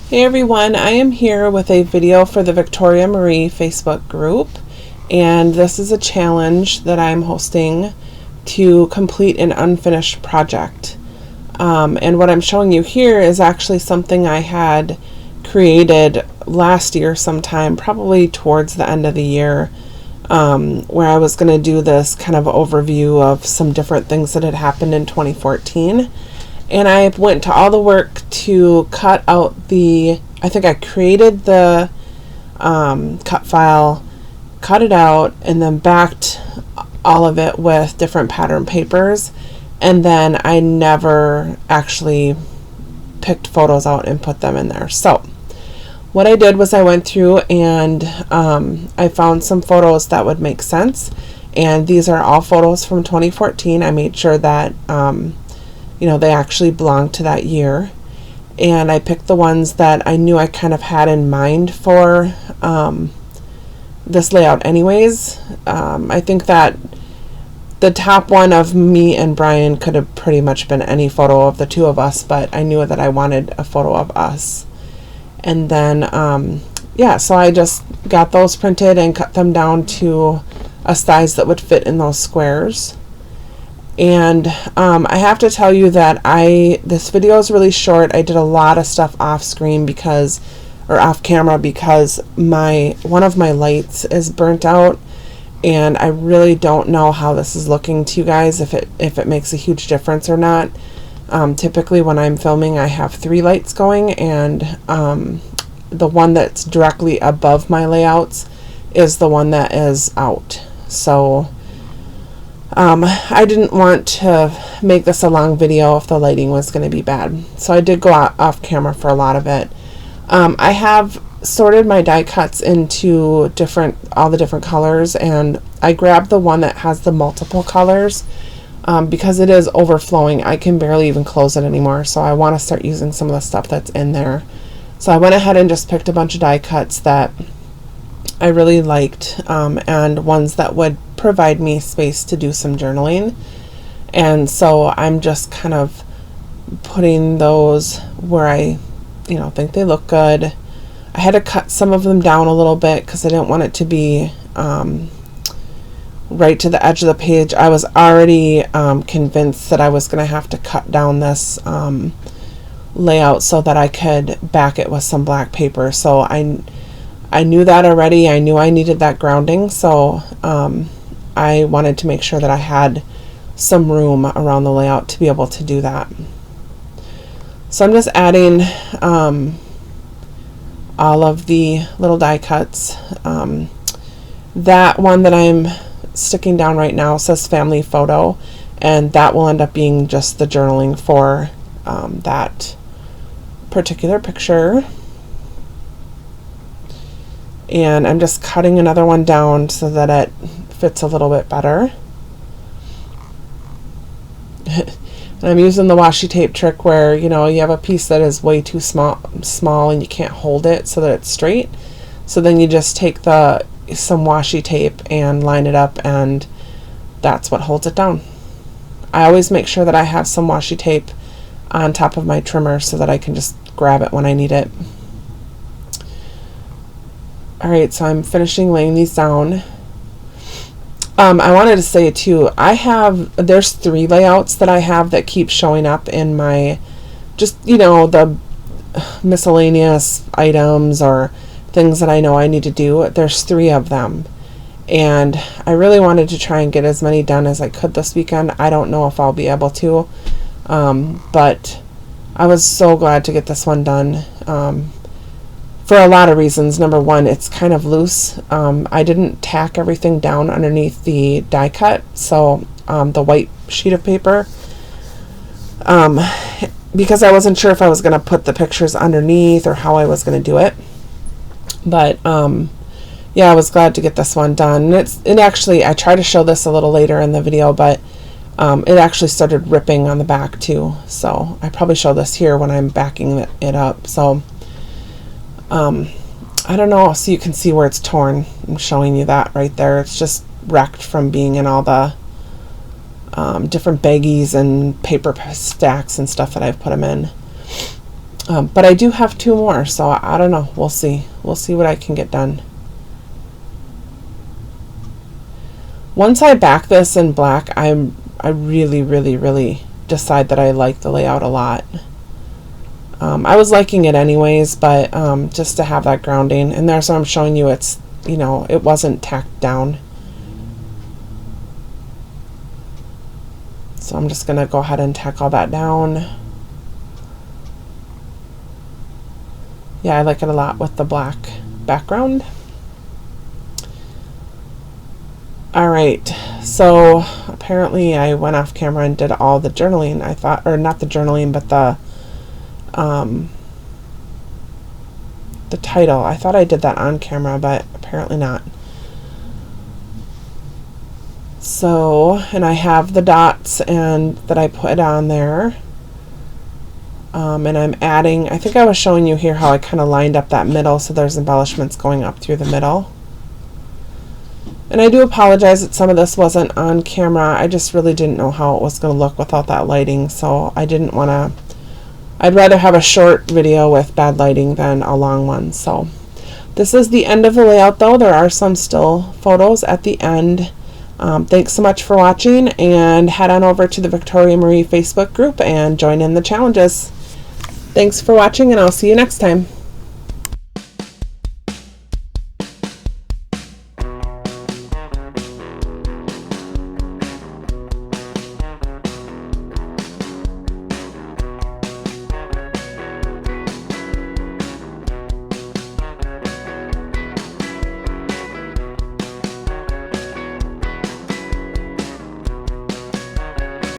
Hey everyone, I am here with a video for the Victoria Marie Facebook group, and this is a challenge that I'm hosting to complete an unfinished project. And what I'm showing you here is actually something I had created last year sometime, probably towards the end of the year, where I was going to do this kind of overview of some different things that had happened in 2014. And I went to all the work to cut out I think I created the cut file, cut it out, and then backed all of it with different pattern papers. And then I never actually picked photos out and put them in there. So what I did was I went through and I found some photos that would make sense. And these are all photos from 2014. I made sure that they actually belong to that year, and I picked the ones that I knew I kind of had in mind for this layout anyways. I think that the top one of me and Brian could have pretty much been any photo of the two of us, but I knew that I wanted a photo of us. And then so I just got those printed and cut them down to a size that would fit in those squares. And I have to tell you that this video is really short. I did a lot of stuff off camera because one of my lights is burnt out, and I really don't know how this is looking to you guys, if it makes a huge difference or not. Typically when I'm filming, I have 3 lights going, and the one that's directly above my layouts is the one that is out. So I didn't want to make this a long video if the lighting was going to be bad, so I did go off camera for a lot of it. I have sorted my die cuts into all the different colors, and I grabbed the one that has the multiple colors because it is overflowing. I can barely even close it anymore, so I want to start using some of the stuff that's in there. So I went ahead and just picked a bunch of die cuts that I really liked, and ones that would provide me space to do some journaling. And so I'm just kind of putting those where I think they look good. I had to cut some of them down a little bit because I didn't want it to be right to the edge of the page. I was already convinced that I was going to have to cut down this layout so that I could back it with some black paper. So I knew that already. I knew I needed that grounding, so I wanted to make sure that I had some room around the layout to be able to do that. So I'm just adding all of the little die cuts. That one that I'm sticking down right now says family photo, and that will end up being just the journaling for that particular picture. And I'm just cutting another one down so that it fits a little bit better. And I'm using the washi tape trick where you have a piece that is way too small and you can't hold it so that it's straight. So then you just take some washi tape and line it up, and that's what holds it down. I always make sure that I have some washi tape on top of my trimmer so that I can just grab it when I need it. Alright, so I'm finishing laying these down. I wanted to say too, there's 3 layouts that I have that keep showing up in my, the miscellaneous items or things that I know I need to do. There's 3 of them. And I really wanted to try and get as many done as I could this weekend. I don't know if I'll be able to, but I was so glad to get this one done. For a lot of reasons. Number one, it's kind of loose. I didn't tack everything down underneath the die cut, so the white sheet of paper, because I wasn't sure if I was going to put the pictures underneath or how I was going to do it. But I was glad to get this one done. It actually, I try to show this a little later in the video, but it actually started ripping on the back too. So I probably show this here when I'm backing it up. So I don't know, so you can see where it's torn. I'm showing you that right there. It's just wrecked from being in all the different baggies and paper stacks and stuff that I've put them in. But I do have 2 more, so I don't know. We'll see. We'll see what I can get done. Once I back this in black, I really decide that I like the layout a lot. I was liking it anyways, but just to have that grounding. And there's where I'm showing you it's, you know, it wasn't tacked down. So I'm just going to go ahead and tack all that down. Yeah, I like it a lot with the black background. Alright, so apparently I went off camera and did all the journaling. I thought, or not the journaling, but the title. I thought I did that on camera, but apparently not. So, and I have the dots and that I put on there. And I'm adding, I think I was showing you here how I kind of lined up that middle, so there's embellishments going up through the middle. And I do apologize that some of this wasn't on camera. I just really didn't know how it was going to look without that lighting, so I didn't want to, I'd rather have a short video with bad lighting than a long one. So this is the end of the layout though. There are some still photos at the end. Thanks so much for watching, and head on over to the Victoria Marie Facebook group and join in the challenges. Thanks for watching, and I'll see you next time.